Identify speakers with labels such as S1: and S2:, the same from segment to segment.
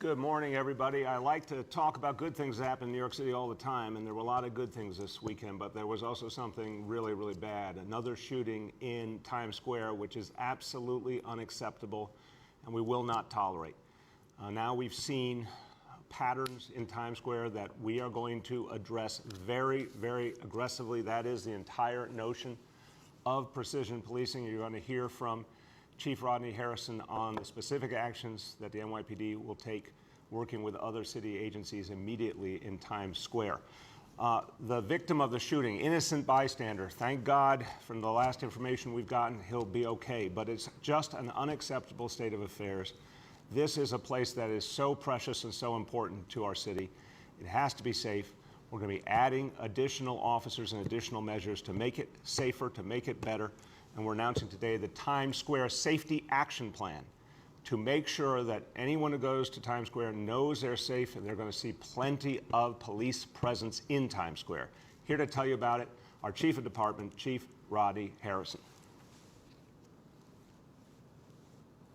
S1: Good morning, everybody. I like to talk about good things that happen in New York City all the time, and there were a lot of good things this weekend, but there was also something really, really bad. Another shooting in Times Square, which is absolutely unacceptable, and we will not tolerate. Now we've seen patterns in Times Square that we are going to address very, very aggressively. That is the entire notion of precision policing. You're going to hear from Chief Rodney Harrison on the specific actions that the NYPD will take working with other city agencies immediately in Times Square. The victim of the shooting, innocent bystander, thank God from the last information we've gotten, he'll be okay, but it's just an unacceptable state of affairs. This is a place that is so precious and so important to our city. It has to be safe. We're going to be adding additional officers and additional measures to make it safer, to make it better. And we're announcing today the Times Square Safety Action Plan to make sure that anyone who goes to Times Square knows they're safe and they're going to see plenty of police presence in Times Square. Here to tell you about it, our Chief of Department, Chief Rodney Harrison.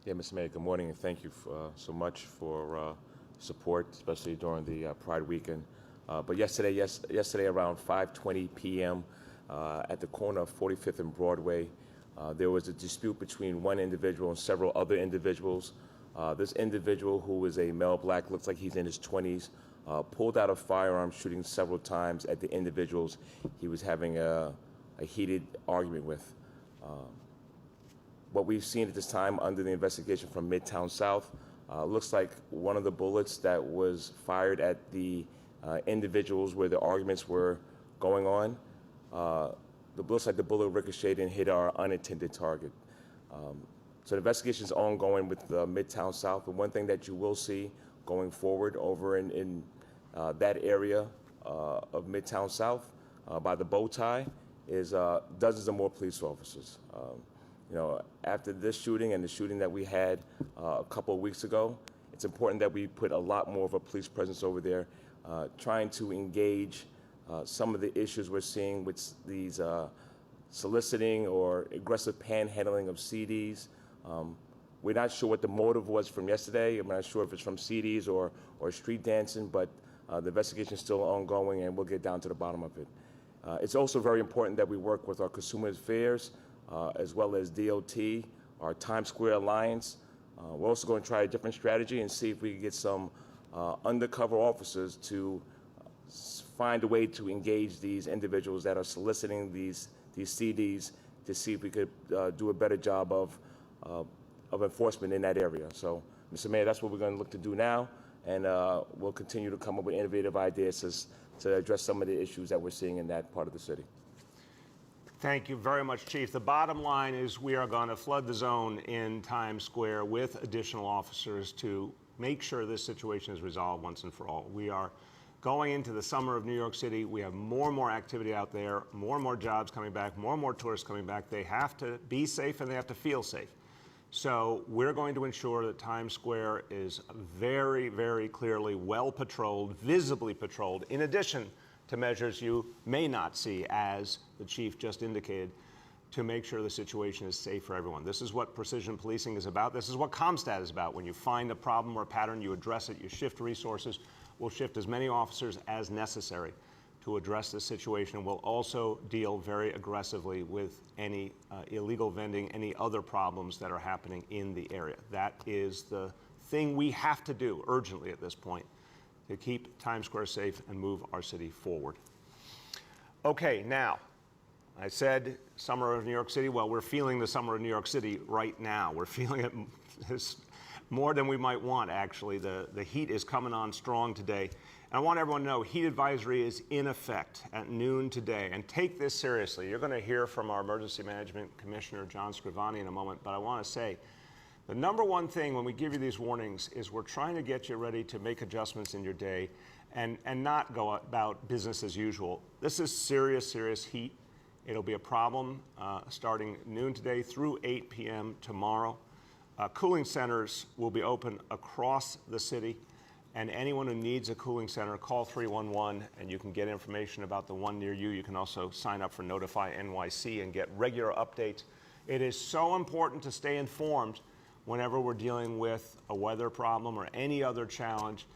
S2: Yeah, Mr. Mayor, good morning, and thank you so much for support, especially during the Pride weekend. But yesterday around 5:20 p.m. At the corner of 45th and Broadway, there was a dispute between one individual and several other individuals. This individual, who is a male black, looks like he's in his 20s, pulled out a firearm, shooting several times at the individuals he was having a heated argument with. What we've seen at this time under the investigation from Midtown South, looks like one of the bullets that was fired at the individuals where the arguments were going on, looks like the bullet ricocheted and hit our unintended target. So the investigation is ongoing with Midtown South. But one thing that you will see going forward over in that area of Midtown South by the bow tie is dozens of more police officers. After this shooting and the shooting that we had a couple of weeks ago, it's important that we put a lot more of a police presence over there, trying to engage some of the issues we're seeing with these soliciting or aggressive panhandling of CDs. We're not sure what the motive was from yesterday. I'm not sure if it's from CDs or street dancing, but the investigation is still ongoing, and we'll get down to the bottom of it. It's also very important that we work with our consumer affairs, as well as DOT, our Times Square Alliance. We're also going to try a different strategy and see if we can get some undercover officers to find a way to engage these individuals that are soliciting these CDs, to see if we could do a better job of enforcement in that area. So, Mr. Mayor, that's what we're going to look to do now, and we'll continue to come up with innovative ideas to address some of the issues that we're seeing in that part of the city.
S1: Thank you very much, Chief. The bottom line is we are going to flood the zone in Times Square with additional officers to make sure this situation is resolved once and for all. We are going into the summer of New York City. We have more and more activity out there, more and more jobs coming back, more and more tourists coming back. They have to be safe and they have to feel safe. So we're going to ensure that Times Square is very, very clearly well patrolled, visibly patrolled, in addition to measures you may not see, as the Chief just indicated, to make sure the situation is safe for everyone. This is what precision policing is about. This is what CompStat is about. When you find a problem or a pattern, you address it, you shift resources. We'll shift as many officers as necessary to address this situation. We'll also deal very aggressively with any illegal vending, any other problems that are happening in the area. That is the thing we have to do urgently at this point to keep Times Square safe and move our city forward. Okay, now, I said summer of New York City. Well, we're feeling the summer of New York City right now. We're feeling it more than we might want, actually. The heat is coming on strong today. And I want everyone to know heat advisory is in effect at noon today. And take this seriously. You're going to hear from our Emergency Management Commissioner, John Scrivani, in a moment. But I want to say, the number one thing when we give you these warnings is we're trying to get you ready to make adjustments in your day and not go about business as usual. This is serious, serious heat. It'll be a problem starting noon today through 8 p.m. tomorrow. Cooling centers will be open across the city, and anyone who needs a cooling center, call 311 and you can get information about the one near you. You can also sign up for Notify NYC and get regular updates. It is so important to stay informed whenever we're dealing with a weather problem or any other challenge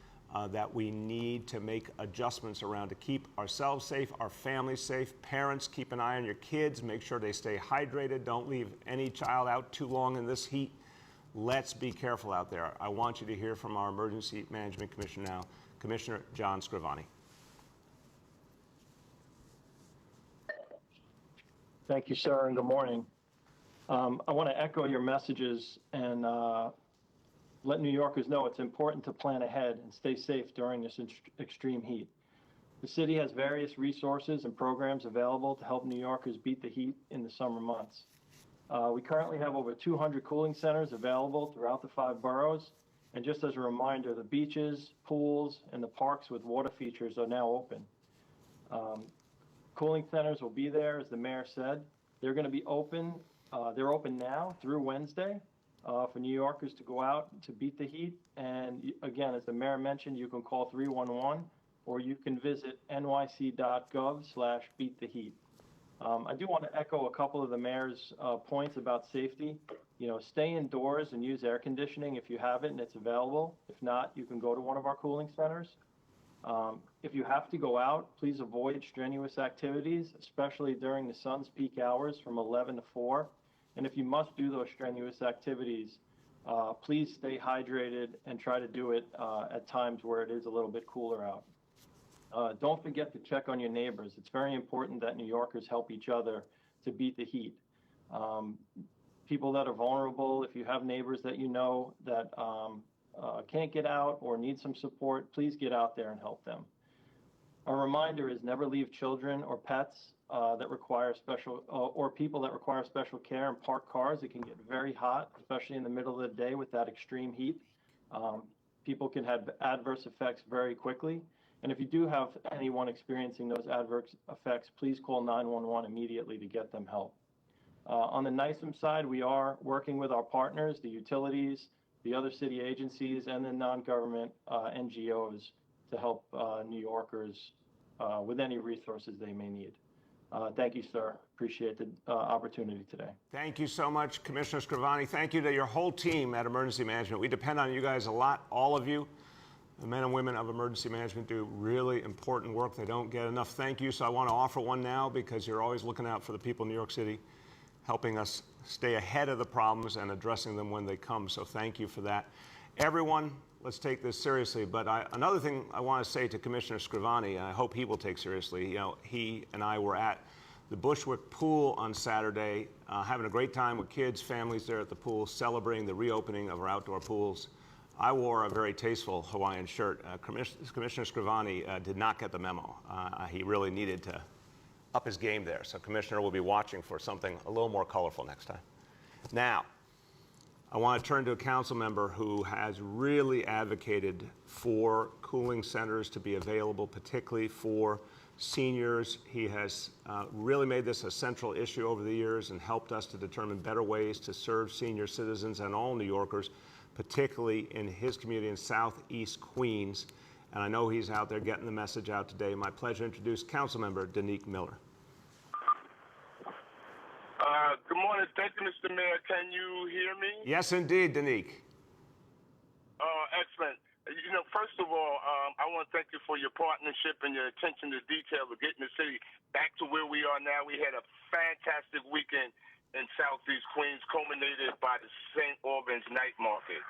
S1: that we need to make adjustments around to keep ourselves safe, our families safe. Parents, keep an eye on your kids, make sure they stay hydrated. Don't leave any child out too long in this heat. Let's be careful out there. I want you to hear from our Emergency Management Commissioner now, Commissioner John Scrivani.
S3: Thank you, sir, and good morning. I want to echo your messages and let New Yorkers know it's important to plan ahead and stay safe during this extreme heat. The city has various resources and programs available to help New Yorkers beat the heat in the summer months. We currently have over 200 cooling centers available throughout the 5 boroughs. And just as a reminder, the beaches, pools, and the parks with water features are now open. Cooling centers will be there, as the mayor said. They're going to be open. They're open now through Wednesday for New Yorkers to go out to beat the heat. And again, as the mayor mentioned, you can call 311 or you can visit nyc.gov/beattheheat. I do want to echo a couple of the mayor's points about safety. You know, stay indoors and use air conditioning if you have it and it's available. If not, you can go to one of our cooling centers. If you have to go out, please avoid strenuous activities, especially during the sun's peak hours from 11 to 4. And if you must do those strenuous activities, please stay hydrated and try to do it at times where it is a little bit cooler out. Don't forget to check on your neighbors. It's very important that New Yorkers help each other to beat the heat. People that are vulnerable, if you have neighbors that you know that can't get out or need some support, please get out there and help them. A reminder is never leave children or pets that require special, or people that require special care in parked cars. It can get very hot, especially in the middle of the day with that extreme heat. People can have adverse effects very quickly. And if you do have anyone experiencing those adverse effects, please call 911 immediately to get them help. On the NYSEM side, we are working with our partners, the utilities, the other city agencies, and the non-government NGOs to help New Yorkers with any resources they may need. Thank you, sir. Appreciate the opportunity today.
S1: Thank you so much, Commissioner Scrivani. Thank you to your whole team at Emergency Management. We depend on you guys a lot, all of you. The men and women of Emergency Management do really important work. They don't get enough thank you, so I want to offer one now because you're always looking out for the people in New York City, helping us stay ahead of the problems and addressing them when they come. So thank you for that. Everyone, let's take this seriously. But another thing I want to say to Commissioner Scrivani, and I hope he will take seriously, you know, he and I were at the Bushwick Pool on Saturday, having a great time with kids, families there at the pool, celebrating the reopening of our outdoor pools. I wore a very tasteful Hawaiian shirt. Commissioner Scrivani did not get the memo. He really needed to up his game there. So Commissioner will be watching for something a little more colorful next time. Now, I want to turn to a council member who has really advocated for cooling centers to be available, particularly for seniors. He has really made this a central issue over the years and helped us to determine better ways to serve senior citizens and all New Yorkers, particularly in his community in Southeast Queens. And I know he's out there getting the message out today. My pleasure to introduce Councilmember Danique Miller.
S4: Good morning. Thank you, Mr. Mayor. Can you hear me?
S1: Yes, indeed, Danique.
S4: Excellent. You know, first of all, I want to thank you for your partnership and your attention to detail of getting the city back to where we are now. We had a fantastic weekend in Southeast Queens, culminated by the St. Albans Night Market.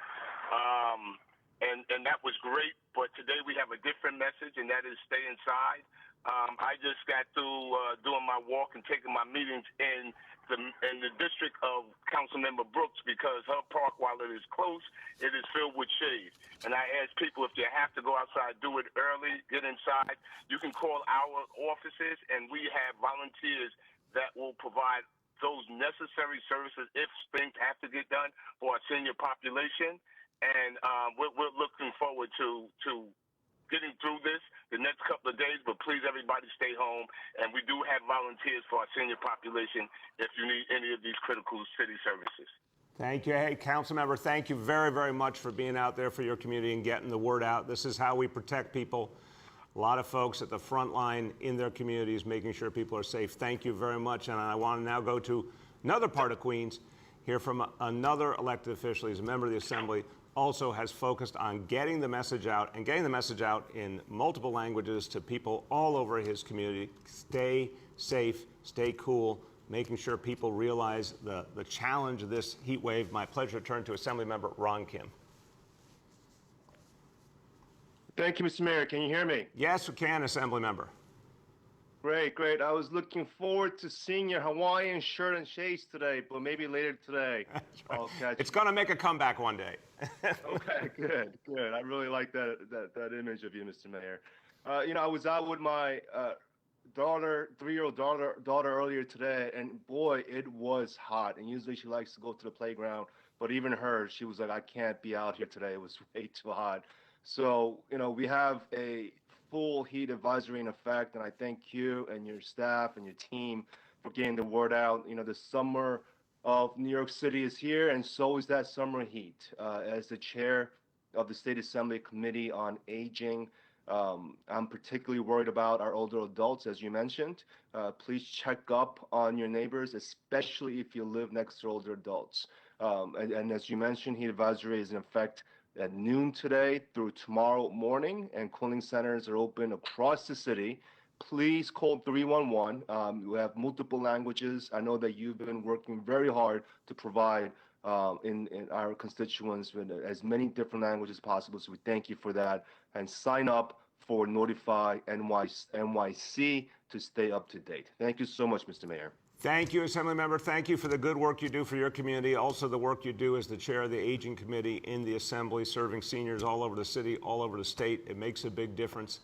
S4: And that was great, but today we have a different message, and that is stay inside. I just got through doing my walk and taking my meetings in the district of Councilmember Brooks, because her park, while it is close, it is filled with shade. And I ask people, if you have to go outside, do it early, get inside. You can call our offices, and we have volunteers that will provide those necessary services if things have to get done for our senior population. And we're looking forward to getting through this the next couple of days, but please, everybody, stay home. And we do have volunteers for our senior population if you need any of these critical city services.
S1: Thank you. Hey, Councilmember, thank you very, very much for being out there for your community and getting the word out. This is how we protect people. A lot of folks at the front line in their communities making sure people are safe. Thank you very much. And I want to now go to another part of Queens. hear from another elected official. He's a member of the Assembly, also has focused on getting the message out and getting the message out in multiple languages to people all over his community. Stay safe, stay cool, making sure people realize the challenge of this heat wave. My pleasure to turn to Assemblymember Ron Kim.
S5: Thank you, Mr. Mayor. Can you hear me?
S1: Yes, we can, Assemblymember.
S5: Great, great. I was looking forward to seeing your Hawaiian shirt and shades today, but maybe later today. I'll catch
S1: It's going to make a comeback one day.
S5: Okay, good, good. I really like that image of you, Mr. Mayor. I was out with my daughter, 3-year-old daughter earlier today, and boy, it was hot. And usually she likes to go to the playground, but even her, she was like, I can't be out here today. It was way too hot. So, we have a full heat advisory in effect, and I thank you and your staff and your team for getting the word out. The summer of New York City is here, and so is that summer heat. As the chair of the State Assembly Committee on Aging, I'm particularly worried about our older adults, as you mentioned. Please check up on your neighbors, especially if you live next to older adults. And as you mentioned, heat advisory is in effect at noon today through tomorrow morning, and cooling centers are open across the city. Please call 311. We have multiple languages. I know that you've been working very hard to provide in our constituents with as many different languages as possible, so we thank you for that. And sign up for Notify NYC to stay up to date. Thank you so much, Mr. Mayor.
S1: Thank you, Assemblymember. Thank you for the good work you do for your community. Also, the work you do as the chair of the Aging Committee in the Assembly, serving seniors all over the city, all over the state. It makes a big difference.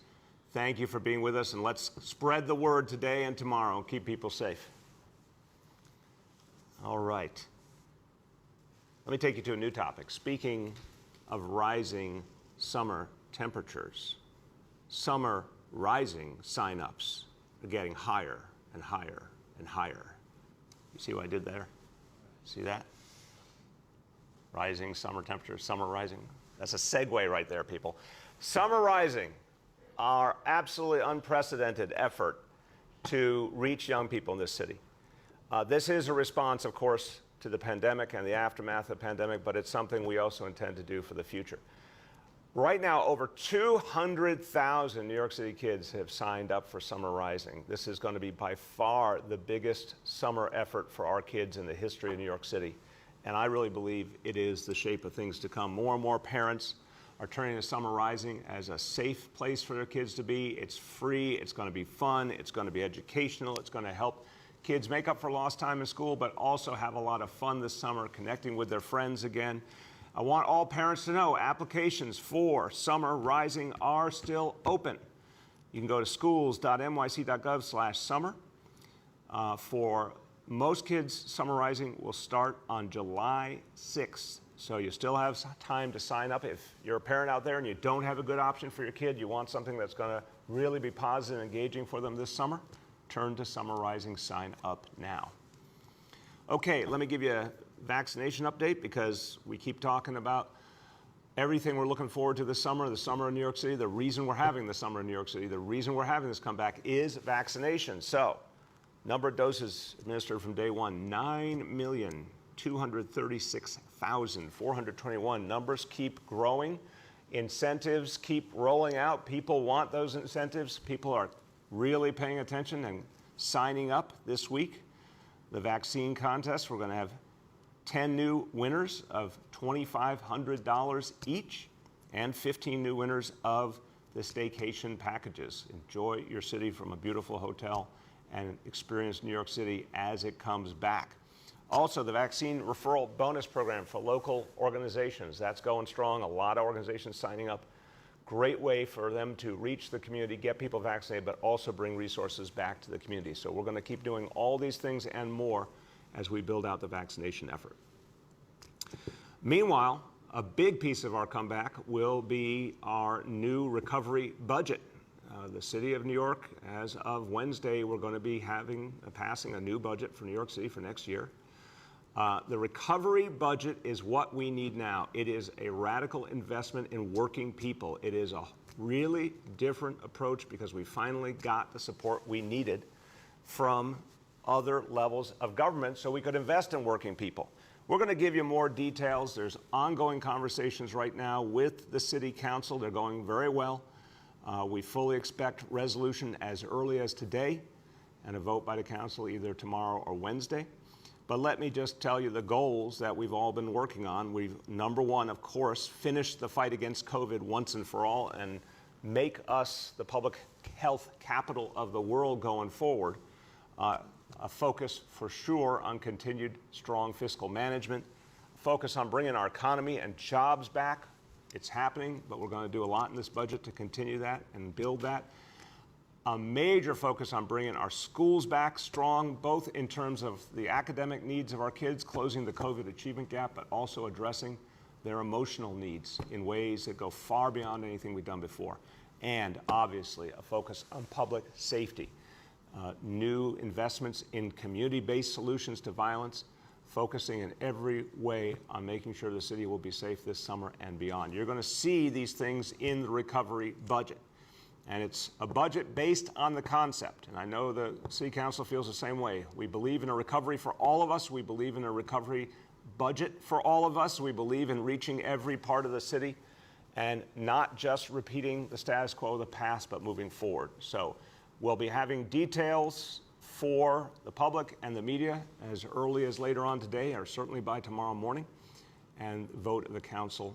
S1: Thank you for being with us, and let's spread the word today and tomorrow. Keep people safe. All right. Let me take you to a new topic. Speaking of rising summer temperatures, summer rising signups are getting higher and higher and higher. You see what I did there? See that? Rising summer temperatures, summer rising. That's a segue right there, people. Summer rising, our absolutely unprecedented effort to reach young people in this city. This is a response, of course, to the pandemic and the aftermath of the pandemic, but it's something we also intend to do for the future. Right now, over 200,000 New York City kids have signed up for Summer Rising. This is going to be by far the biggest summer effort for our kids in the history of New York City. And I really believe it is the shape of things to come. More and more parents are turning to Summer Rising as a safe place for their kids to be. It's free, it's going to be fun, it's going to be educational, it's going to help kids make up for lost time in school, but also have a lot of fun this summer, connecting with their friends again. I want all parents to know applications for Summer Rising are still open. You can go to schools.nyc.gov/summer. For most kids, Summer Rising will start on July 6th. So you still have time to sign up. If you're a parent out there and you don't have a good option for your kid, you want something that's going to really be positive and engaging for them this summer, turn to Summer Rising, sign up now. Okay, let me give you a vaccination update, because we keep talking about everything we're looking forward to this summer, the summer in New York City. The reason we're having the summer in New York City, the reason we're having this comeback is vaccination. So, number of doses administered from day one, 9,236,421. Numbers keep growing. Incentives keep rolling out. People want those incentives. People are really paying attention and signing up this week. The vaccine contest, we're going to have 10 new winners of $2,500 each, and 15 new winners of the staycation packages. Enjoy your city from a beautiful hotel and experience New York City as it comes back. Also, the vaccine referral bonus program for local organizations, that's going strong. A lot of organizations signing up. Great way for them to reach the community, get people vaccinated, but also bring resources back to the community. So we're going to keep doing all these things and more as we build out the vaccination effort. Meanwhile, a big piece of our comeback will be our new recovery budget. The City of New York, as of Wednesday, we're going to be passing a new budget for New York City for next year. The recovery budget is what we need now. It is a radical investment in working people. It is a really different approach because we finally got the support we needed from other levels of government so we could invest in working people. We're going to give you more details. There's ongoing conversations right now with the City Council. They're going very well. We fully expect resolution as early as today and a vote by the Council either tomorrow or Wednesday. But let me just tell you the goals that we've all been working on. We've, number one, of course, finished the fight against COVID once and for all and make us the public health capital of the world going forward. A focus for sure on continued strong fiscal management, focus on bringing our economy and jobs back. It's happening, but we're going to do a lot in this budget to continue that and build that. A major focus on bringing our schools back strong, both in terms of the academic needs of our kids, closing the COVID achievement gap, but also addressing their emotional needs in ways that go far beyond anything we've done before. And obviously, a focus on public safety. New investments in community-based solutions to violence, focusing in every way on making sure the city will be safe this summer and beyond. You're going to see these things in the recovery budget. And it's a budget based on the concept. And I know the City Council feels the same way. We believe in a recovery for all of us. We believe in a recovery budget for all of us. We believe in reaching every part of the city and not just repeating the status quo of the past, but moving forward. So we'll be having details for the public and the media as early as later on today, or certainly by tomorrow morning, and vote of the council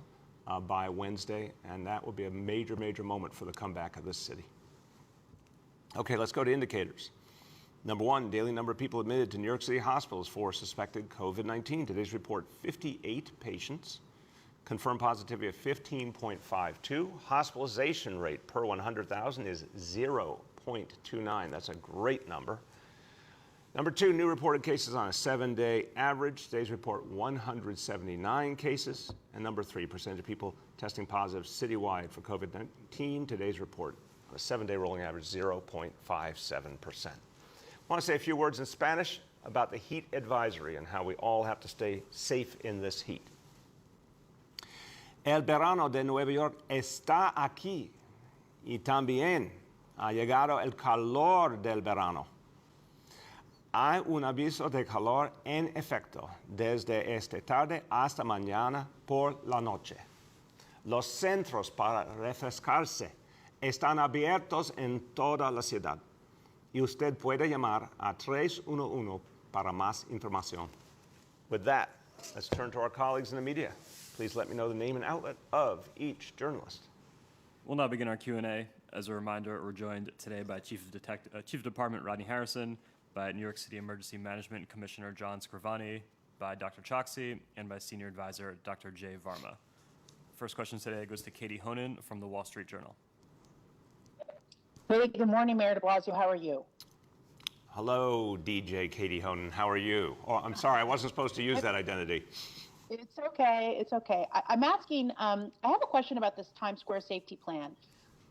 S1: by Wednesday, and that will be a major, major moment for the comeback of this city. Okay, let's go to indicators. Number one, daily number of people admitted to New York City hospitals for suspected COVID-19. Today's report, 58 patients. Confirmed positivity of 15.52. Hospitalization rate per 100,000 is 0.29. That's a great number. Number two, new reported cases on a 7-day average. Today's report, 179 cases. And number three, percentage of people testing positive citywide for COVID-19. Today's report, on a 7-day rolling average, 0.57%. I want to say a few words in Spanish about the heat advisory and how we all have to stay safe in this heat. El verano de Nueva York está aquí y también ha llegado el calor del verano. Hay un aviso de calor en efecto desde esta tarde hasta mañana por la noche. Los centros para refrescarse están abiertos en toda la ciudad y usted puede llamar a 311 para más información. With that, let's turn to our colleagues in the media. Please let me know the name and outlet of each journalist.
S6: We'll now begin our Q&A. As a reminder, we're joined today by Chief of Department Rodney Harrison, by New York City Emergency Management Commissioner John Scrivani, by Dr. Choksi, and by Senior Advisor Dr. Jay Varma. First question today goes to Katie Honan from the Wall Street Journal.
S7: Hey, good morning, Mayor de Blasio. How are you?
S1: Hello, DJ Katie Honan. How are you? Oh, I'm sorry, I wasn't supposed to use that identity.
S7: It's okay. It's okay. I'm asking, I have a question about this Times Square safety plan.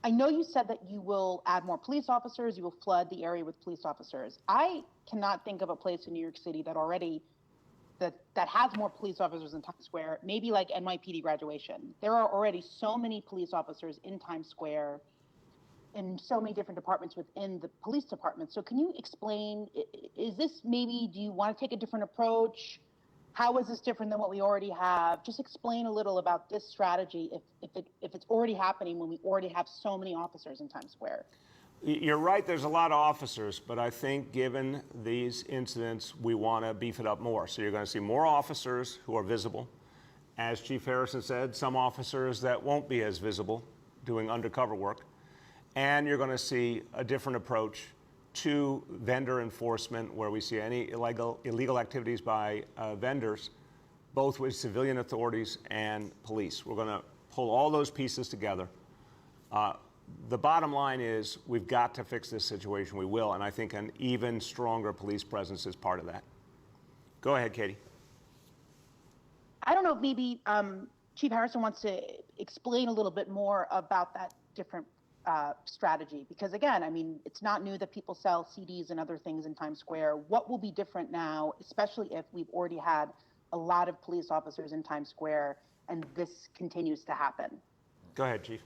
S7: I know you said that you will add more police officers, you will flood the area with police officers. I cannot think of a place in New York City that already that has more police officers in Times Square, maybe like NYPD graduation. There are already so many police officers in Times Square in so many different departments within the police department. So can you explain, is this maybe, do you want to take a different approach? How is this different than what we already have? Just explain a little about this strategy if it's already happening when we already have so many officers in Times Square.
S1: You're right, there's a lot of officers, but I think given these incidents, we want to beef it up more. So you're going to see more officers who are visible. As Chief Harrison said, some officers that won't be as visible doing undercover work. And you're going to see a different approach to vendor enforcement where we see any illegal activities by vendors, both with civilian authorities and police. We're going to pull all those pieces together. The bottom line is we've got to fix this situation. We will, and I think an even stronger police presence is part of that. Go ahead, Katie.
S7: I don't know if maybe Chief Harrison wants to explain a little bit more about that different strategy, because again, I mean, it's not new that people sell CDs and other things in Times Square. What will be different now, especially if we've already had a lot of police officers in Times Square and this continues to happen?
S1: Go ahead, Chief.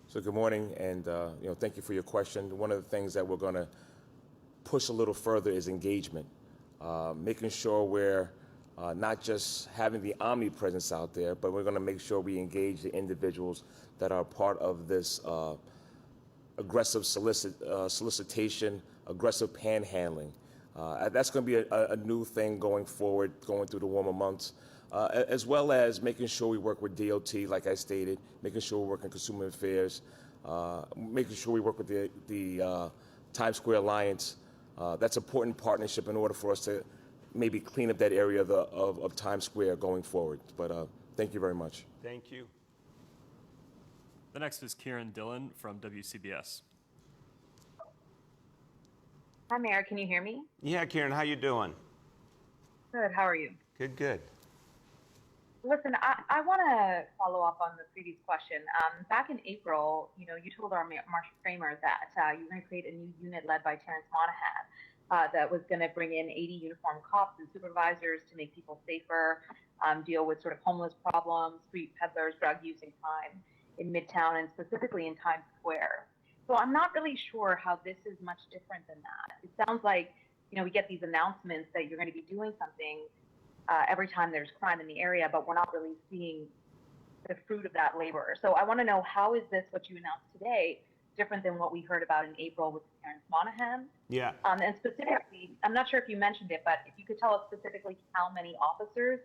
S2: So good morning, and thank you for your question. One of the things that we're going to push a little further is engagement. making sure we're not just having the omnipresence out there, but we're going to make sure we engage the individuals that are part of this aggressive solicitation, aggressive panhandling. That's going to be a new thing going forward, going through the warmer months, as well as making sure we work with DOT, like I stated, making sure we work in Consumer Affairs, making sure we work with the Times Square Alliance. That's an important partnership in order for us to maybe clean up that area of Times Square going forward. But thank you very much.
S1: Thank you.
S6: The next is Kieran Dillon from WCBS.
S8: Hi, Mayor. Can you hear me?
S1: Yeah, Kieran, how you doing?
S8: Good. How are you?
S1: Good, good.
S8: Listen, I want to follow up on the previous question. Back in April, you told our Marshall Kramer that you were going to create a new unit led by Terrence Monahan that was going to bring in 80 uniformed cops and supervisors to make people safer, deal with sort of homeless problems, street peddlers, drug use and crime in Midtown and specifically in Times Square. So I'm not really sure how this is much different than that. It sounds like, we get these announcements that you're going to be doing something every time there's crime in the area, but we're not really seeing the fruit of that labor. So I want to know, how is this, what you announced today, different than what we heard about in April with Terrence Monahan?
S1: Yeah.
S8: And specifically, I'm not sure if you mentioned it, but if you could tell us specifically how many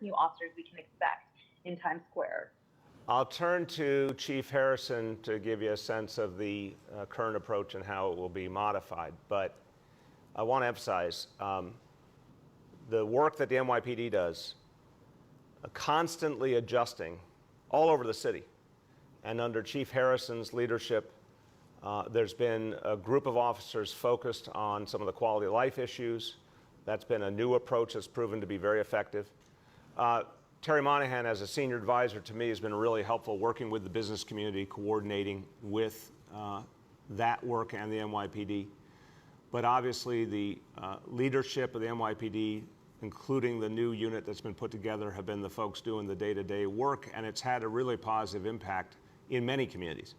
S8: new officers we can expect in Times Square.
S1: I'll turn to Chief Harrison to give you a sense of the current approach and how it will be modified. But I want to emphasize the work that the NYPD does, constantly adjusting all over the city. And under Chief Harrison's leadership, there's been a group of officers focused on some of the quality of life issues. That's been a new approach that's proven to be very effective. Terry Monahan, as a senior advisor to me, has been really helpful working with the business community, coordinating with that work and the NYPD. But obviously the leadership of the NYPD, including the new unit that's been put together, have been the folks doing the day-to-day work, and it's had a really positive impact in many communities.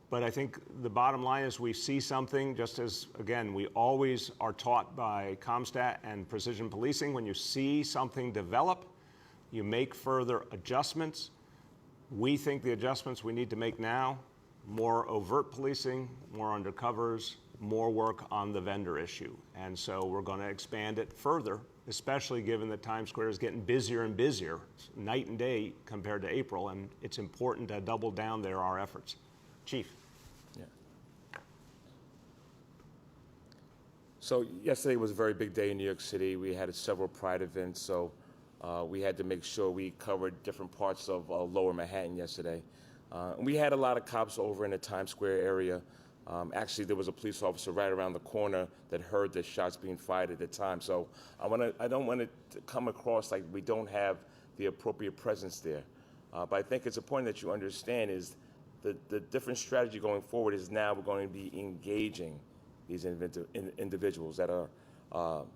S1: But I think the bottom line is we see something, just as, again, we always are taught by CompStat and precision policing, when you see something develop, you make further adjustments. We think the adjustments we need to make now, more overt policing, more undercovers, more work on the vendor issue. And so we're going to expand it further, especially given that Times Square is getting busier and busier, night and day compared to April, and it's important to double down there our efforts. Chief.
S2: Yeah. So yesterday was a very big day in New York City. We had several Pride events, so we had to make sure we covered different parts of Lower Manhattan yesterday. We had a lot of cops over in the Times Square area. Actually, there was a police officer right around the corner that heard the shots being fired at the time. So I don't want it to come across like we don't have the appropriate presence there. But I think it's important that you understand is the different strategy going forward is now we're going to be engaging these individuals that are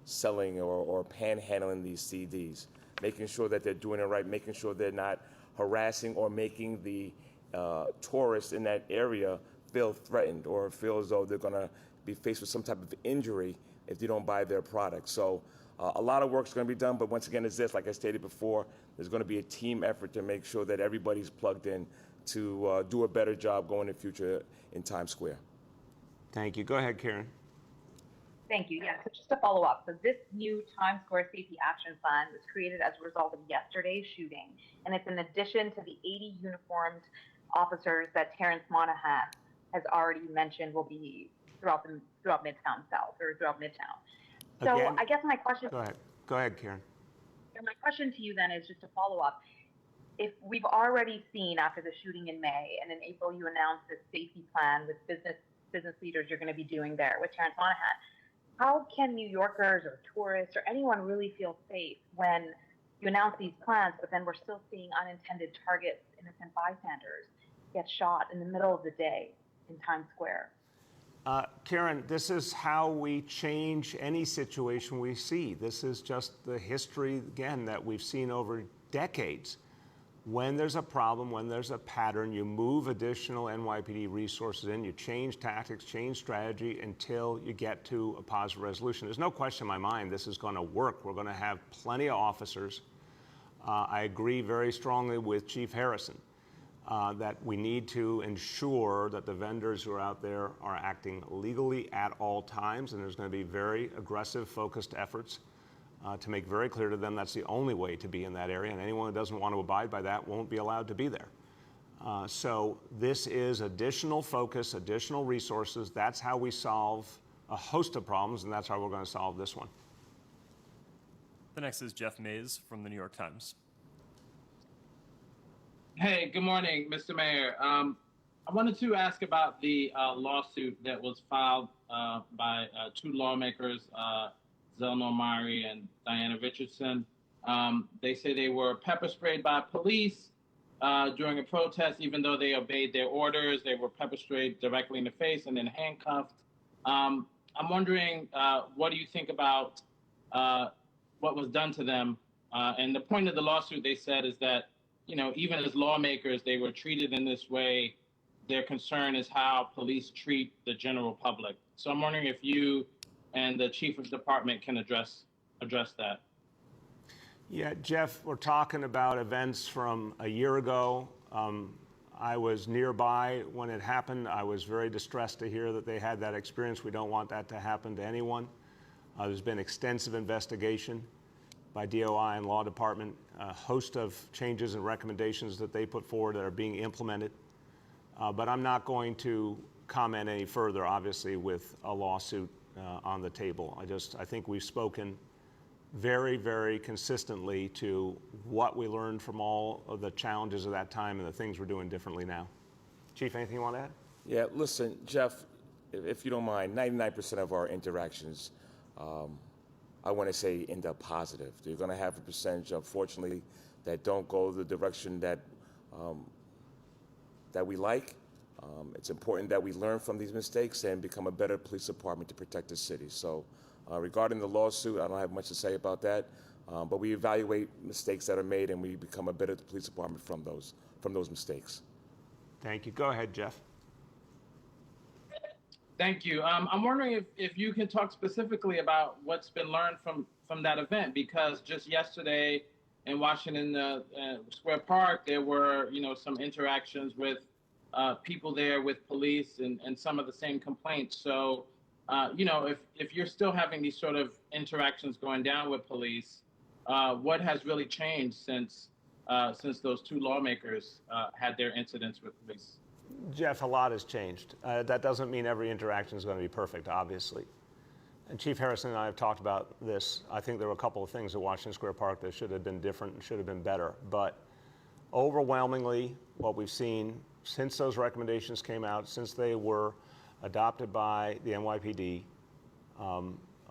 S2: selling or panhandling these CDs, making sure that they're doing it right, making sure they're not harassing or making the tourists in that area feel threatened or feel as though they're going to be faced with some type of injury if they don't buy their product. So a lot of work's going to be done, but once again, it's this, like I stated before, there's going to be a team effort to make sure that everybody's plugged in to do a better job going in the future in Times Square.
S1: Thank you. Go ahead, Karen.
S8: Thank you. Yeah, so just to follow up, so this new Times Square Safety Action Plan was created as a result of yesterday's shooting, and it's in addition to the 80 uniformed officers that Terrence Monahan has already mentioned will be throughout Midtown South or throughout Midtown. So
S1: Again,
S8: I guess my question.
S1: Go ahead, Karen.
S8: My question to you then is just to follow up. If we've already seen after the shooting in May, and in April you announced this safety plan with business leaders you're going to be doing there with Terrence Monahan, how can New Yorkers or tourists or anyone really feel safe when you announce these plans, but then we're still seeing unintended targets, innocent bystanders, get shot in the middle of the day in Times Square?
S1: Karen, this is how we change any situation we see. This is just the history, again, that we've seen over decades. when there's a problem, when there's a pattern, you move additional NYPD resources in, you change tactics, change strategy until you get to a positive resolution. There's no question in my mind this is going to work. We're going to have plenty of officers. I agree very strongly with Chief Harrison that we need to ensure that the vendors who are out there are acting legally at all times, and there's going to be very aggressive, focused efforts to make very clear to them that's the only way to be in that area, and anyone who doesn't want to abide by that won't be allowed to be there. So this is additional focus, additional resources. That's how we solve a host of problems, and that's how we're going to solve this one.
S6: The next is Jeff Mays from the New York Times.
S9: Hey, good morning, Mr. Mayor. I wanted to ask about the lawsuit that was filed by two lawmakers, Zelno Mari and Diana Richardson. They say they were pepper sprayed by police during a protest, even though they obeyed their orders. They were pepper sprayed directly in the face and then handcuffed. I'm wondering, what do you think about what was done to them? And the point of the lawsuit, they said, is that, you know, even as lawmakers, they were treated in this way. Their concern is how police treat the general public. So I'm wondering if you and the chief of department can address that.
S1: Yeah, Jeff, we're talking about events from a year ago. I was nearby when it happened. I was very distressed to hear that they had that experience. We don't want that to happen to anyone. There's been extensive investigation by DOI and law department, a host of changes and recommendations that they put forward that are being implemented. But I'm not going to comment any further, obviously, with a lawsuit on the table. I think we've spoken very, very consistently to what we learned from all of the challenges of that time and the things we're doing differently now. Chief, anything you want to add?
S2: Yeah, listen, Jeff, if you don't mind, 99% of our interactions, I want to say, end up positive. You're going to have a percentage, unfortunately, that don't go the direction that that we like. It's important that we learn from these mistakes and become a better police department to protect the city. So regarding the lawsuit, I don't have much to say about that, but we evaluate mistakes that are made and we become a better police department from those mistakes.
S1: Thank you. Go ahead, Jeff.
S9: Thank you. I'm wondering if you can talk specifically about what's been learned from that event, because just yesterday in Washington Square Park, there were, you know, some interactions with people there with police and some of the same complaints. So, you know, if you're still having these sort of interactions going down with police, what has really changed since those two lawmakers had their incidents with police?
S1: Jeff, a lot has changed. That doesn't mean every interaction is going to be perfect, obviously. And Chief Harrison and I have talked about this. I think there were a couple of things at Washington Square Park that should have been different and should have been better. But overwhelmingly, what we've seen since those recommendations came out, since they were adopted by the NYPD, a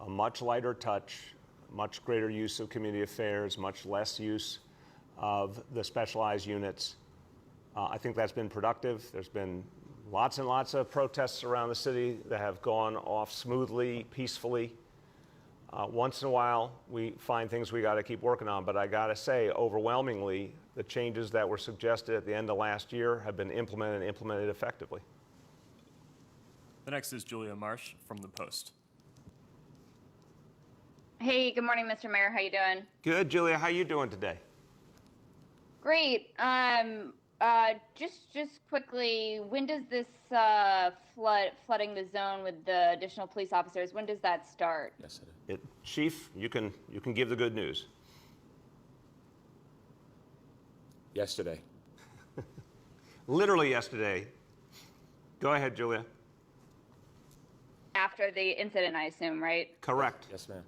S1: much lighter touch, much greater use of community affairs, much less use of the specialized units. I think that's been productive. There's been lots and lots of protests around the city that have gone off smoothly, peacefully. Once in a while, we find things we got to keep working on, but I got to say, overwhelmingly, the changes that were suggested at the end of last year have been implemented and implemented effectively.
S6: The next is Julia Marsh from The Post.
S10: Hey, good morning, Mr. Mayor. How you doing?
S1: Good, Julia. How you doing today?
S10: Great. Just quickly, when does this flooding the zone with the additional police officers, when does that start?
S2: Yes,
S1: Chief, you can give the good news.
S2: Yesterday.
S1: Literally yesterday. Go ahead, Julia.
S10: After the incident, I assume, right?
S1: Correct.
S2: Yes, ma'am.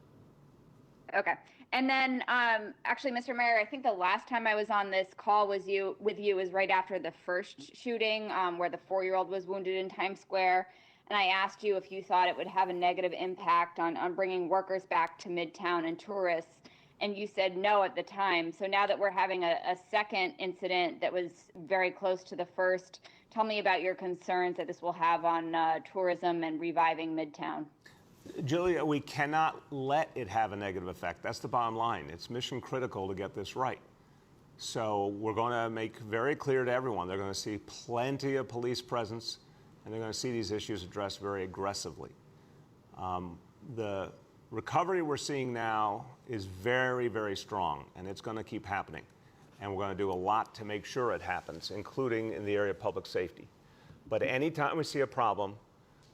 S10: Okay. And then, actually, Mr. Mayor, I think the last time I was on this call with you was right after the first shooting, where the 4-year-old was wounded in Times Square. And I asked you if you thought it would have a negative impact on bringing workers back to Midtown and tourists. And you said no at the time. So now that we're having a second incident that was very close to the first, tell me about your concerns that this will have on tourism and reviving Midtown.
S1: Julia, we cannot let it have a negative effect. That's the bottom line. It's mission critical to get this right. So we're going to make very clear to everyone, they're going to see plenty of police presence, and they're going to see these issues addressed very aggressively. The recovery we're seeing now is very, very strong, and it's going to keep happening. And we're going to do a lot to make sure it happens, including in the area of public safety. But anytime we see a problem,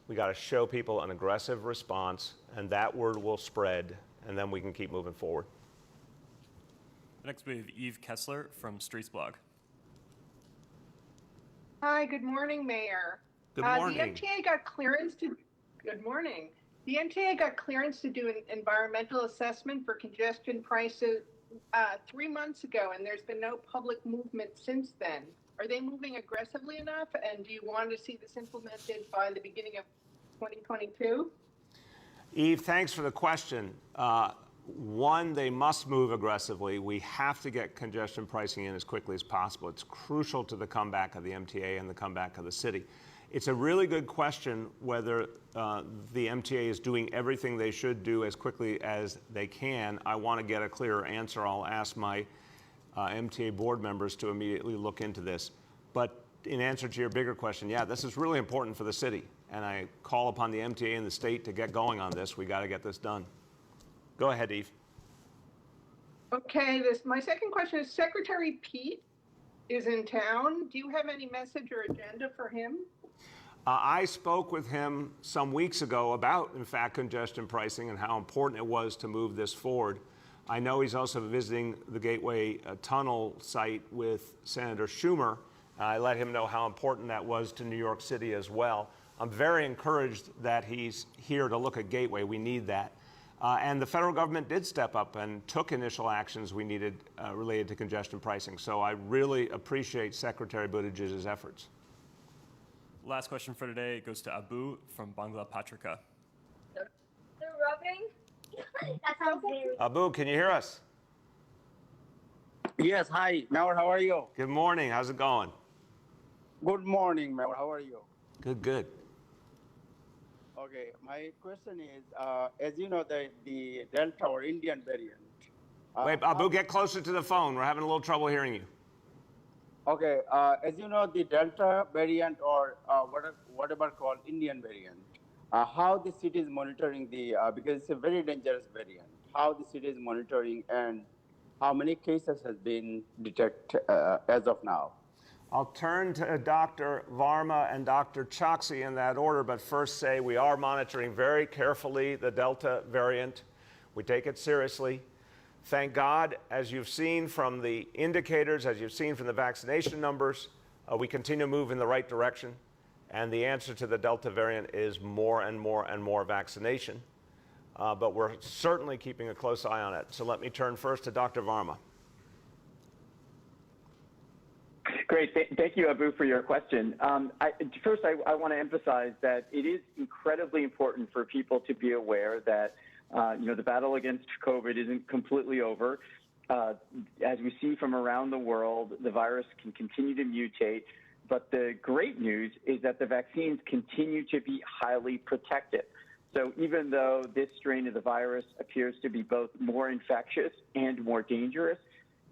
S1: we got to show people an aggressive response, and that word will spread, and then we can keep moving forward.
S6: Next, we have Eve Kessler from Streets Blog.
S11: Hi, good morning, Mayor.
S1: Good morning.
S11: The MTA got clearance to. Good morning. The MTA got clearance to do an environmental assessment for congestion prices 3 months ago, and there's been no public movement since then. Are they moving aggressively enough? And do you want to see this implemented by the beginning of 2022?
S1: Eve, thanks for the question. One, they must move aggressively. We have to get congestion pricing in as quickly as possible. It's crucial to the comeback of the MTA and the comeback of the city. It's a really good question whether the MTA is doing everything they should do as quickly as they can. I want to get a clearer answer. I'll ask my MTA board members to immediately look into this. But in answer to your bigger question, yeah, this is really important for the city. And I call upon the MTA and the state to get going on this. We got to get this done. Go ahead, Eve.
S11: Okay, my second question is Secretary Pete is in town. Do you have any message or agenda for him?
S1: I spoke with him some weeks ago about, in fact, congestion pricing and how important it was to move this forward. I know he's also visiting the Gateway Tunnel site with Senator Schumer. I let him know how important that was to New York City as well. I'm very encouraged that he's here to look at Gateway. We need that. And the federal government did step up and took initial actions we needed related to congestion pricing. So I really appreciate Secretary Buttigieg's efforts.
S6: Last question for today goes to Abu from Bangla Patrika.
S12: They're rubbing? That sounds very...
S1: Abu, can you hear us?
S13: Yes, hi, Mayor, how are you?
S1: Good morning. How's it going?
S13: Good morning, Mayor, how are you?
S1: Good, good.
S13: Okay, my question is, as you know, the Delta or Indian variant.
S1: Wait, Abu, get closer to the phone. We're having a little trouble hearing you.
S13: Okay, as you know, the Delta variant or whatever called Indian variant, how the city is monitoring because it's a very dangerous variant, how the city is monitoring and how many cases has been detected as of now?
S1: I'll turn to Dr. Varma and Dr. Choksi in that order, but first say we are monitoring very carefully the Delta variant. We take it seriously. Thank God, as you've seen from the indicators, as you've seen from the vaccination numbers, we continue to move in the right direction. And the answer to the Delta variant is more and more and more vaccination. But we're certainly keeping a close eye on it. So let me turn first to Dr. Varma.
S14: Great. Thank you, Abu, for your question. First, I want to emphasize that it is incredibly important for people to be aware that the battle against COVID isn't completely over. As we see from around the world, the virus can continue to mutate. But the great news is that the vaccines continue to be highly protective. So even though this strain of the virus appears to be both more infectious and more dangerous,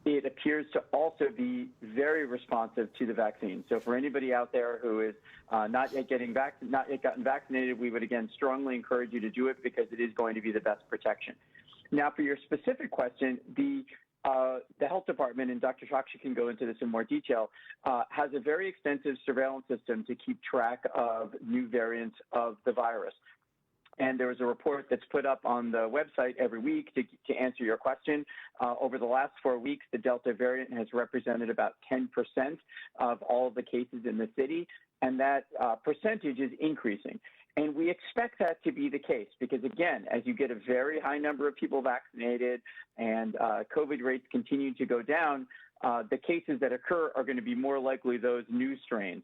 S14: it appears to also be very responsive to the vaccine. So for anybody out there who is not yet gotten vaccinated, we would again strongly encourage you to do it because it is going to be the best protection. Now, for your specific question, the health department, and Dr. Choksi can go into this in more detail, has a very extensive surveillance system to keep track of new variants of the virus. And there was a report that's put up on the website every week to answer your question. Over the last 4 weeks, the Delta variant has represented about 10% of all of the cases in the city, and that percentage is increasing. And we expect that to be the case because, again, as you get a very high number of people vaccinated and COVID rates continue to go down, the cases that occur are going to be more likely those new strains,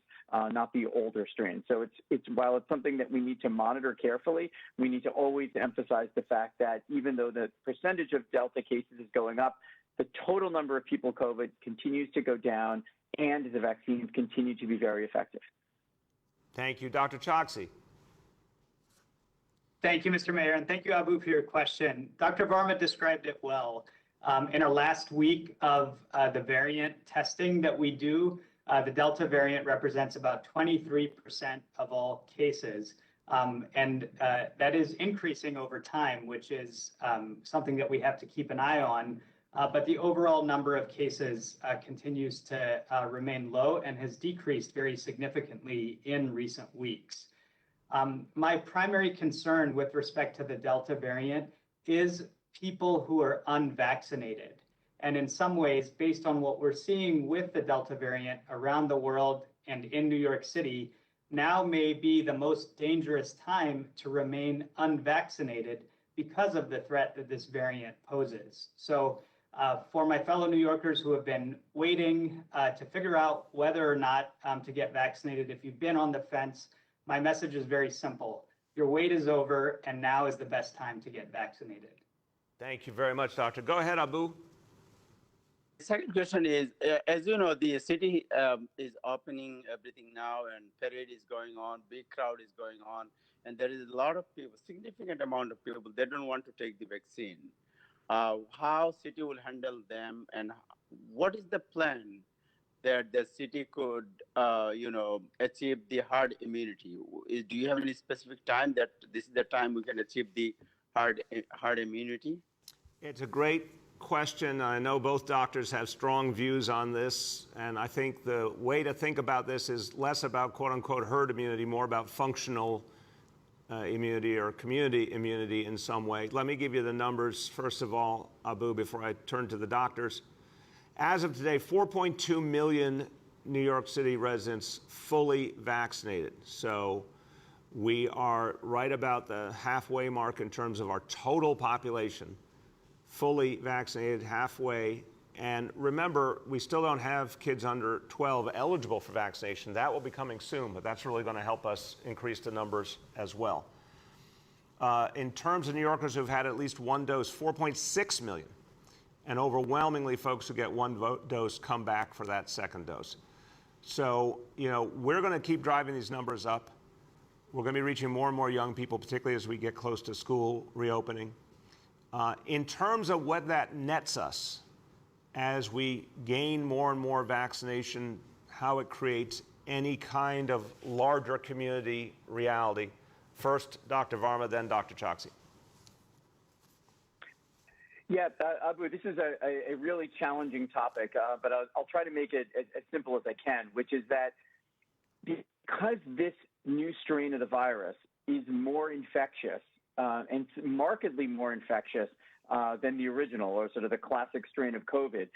S14: not the older strains. So while it's something that we need to monitor carefully, we need to always emphasize the fact that even though the percentage of Delta cases is going up, the total number of people COVID continues to go down, and the vaccines continue to be very effective.
S1: Thank you. Dr. Choksi.
S15: Thank you, Mr. Mayor, and thank you, Abu, for your question. Dr. Varma described it well.
S12: In our last week of the variant testing that we do, the Delta variant represents about 23% of all cases. And that is increasing over time, which is something that we have to keep an eye on. But the overall number of cases continues to remain low and has decreased very significantly in recent weeks. My primary concern with respect to the Delta variant is people who are unvaccinated. And in some ways, based on what we're seeing with the Delta variant around the world and in New York City, now may be the most dangerous time to remain unvaccinated because of the threat that this variant poses. So for my fellow New Yorkers who have been waiting to figure out whether or not to get vaccinated, if you've been on the fence, my message is very simple. Your wait is over, and now is the best time to get vaccinated.
S1: Thank you very much, Doctor. Go ahead, Abu.
S13: The second question is, as you know, the city is opening everything now, and parade is going on, big crowd is going on, and there is a lot of people, significant amount of people, they don't want to take the vaccine. How city will handle them, and what is the plan that the city could, achieve the herd immunity? Do you have any specific time that this is the time we can achieve the herd immunity?
S1: It's a great question. I know both doctors have strong views on this, and I think the way to think about this is less about quote-unquote herd immunity, more about functional immunity or community immunity in some way. Let me give you the numbers, first of all, Abu, before I turn to the doctors. As of today, 4.2 million New York City residents fully vaccinated. So we are right about the halfway mark in terms of our total population fully vaccinated, halfway. And remember, we still don't have kids under 12 eligible for vaccination. That will be coming soon, but that's really going to help us increase the numbers as well. In terms of New Yorkers who've had at least one dose, 4.6 million. And overwhelmingly, folks who get one dose come back for that second dose. So, we're going to keep driving these numbers up. We're going to be reaching more and more young people, particularly as we get close to school reopening. In terms of what that nets us as we gain more and more vaccination, how it creates any kind of larger community reality. First, Dr. Varma, then Dr. Choksi.
S14: Yeah, Abu, this is a really challenging topic, but I'll try to make it as simple as I can, which is that because this new strain of the virus is more infectious and markedly more infectious than the original or sort of the classic strain of COVID,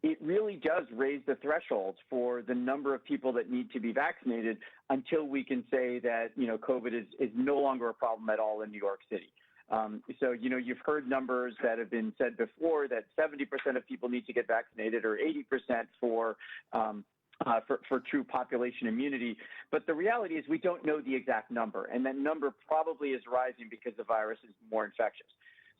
S14: it really does raise the thresholds for the number of people that need to be vaccinated until we can say that, COVID is no longer a problem at all in New York City. So, you've heard numbers that have been said before that 70% of people need to get vaccinated or 80% for true population immunity. But the reality is we don't know the exact number, and that number probably is rising because the virus is more infectious.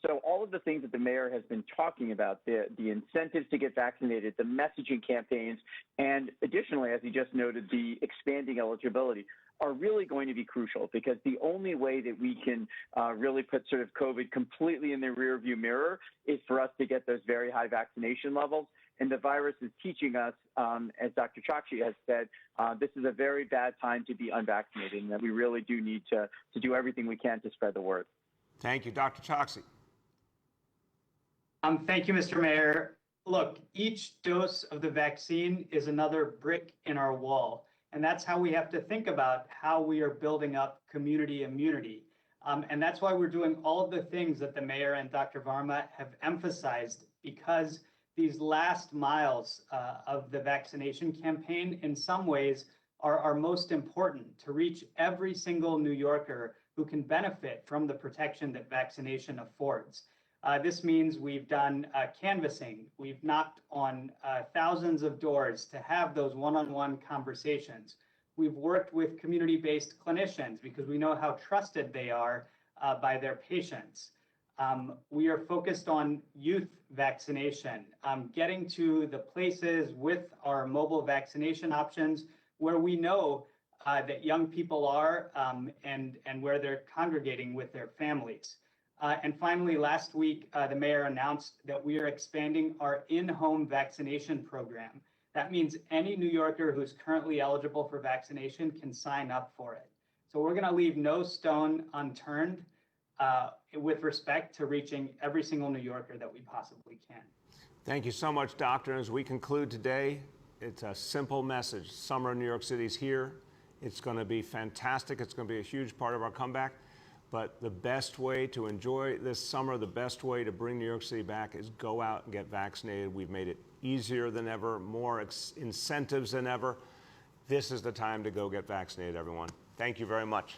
S14: So all of the things that the mayor has been talking about, the incentives to get vaccinated, the messaging campaigns, and additionally, as he just noted, the expanding eligibility are really going to be crucial, because the only way that we can really put sort of COVID completely in the rearview mirror is for us to get those very high vaccination levels. And the virus is teaching us, as Dr. Choksi has said, this is a very bad time to be unvaccinated, and that we really do need to do everything we can to spread the word.
S1: Thank you. Dr. Choksi.
S12: Thank you, Mr. Mayor. Look, each dose of the vaccine is another brick in our wall. And that's how we have to think about how we are building up community immunity. And that's why we're doing all of the things that the mayor and Dr. Varma have emphasized, because these last miles of the vaccination campaign, in some ways, are most important to reach every single New Yorker who can benefit from the protection that vaccination affords. This means we've done canvassing. We've knocked on thousands of doors to have those one-on-one conversations. We've worked with community-based clinicians because we know how trusted they are by their patients. We are focused on youth vaccination, getting to the places with our mobile vaccination options where we know that young people are and where they're congregating with their families. And finally, last week, the mayor announced that we are expanding our in-home vaccination program. That means any New Yorker who's currently eligible for vaccination can sign up for it. So we're going to leave no stone unturned with respect to reaching every single New Yorker that we possibly can.
S1: Thank you so much, Doctor. As we conclude today, it's a simple message. Summer in New York City is here. It's going to be fantastic. It's going to be a huge part of our comeback. But the best way to enjoy this summer, the best way to bring New York City back is go out and get vaccinated. We've made it easier than ever, more incentives than ever. This is the time to go get vaccinated, everyone. Thank you very much.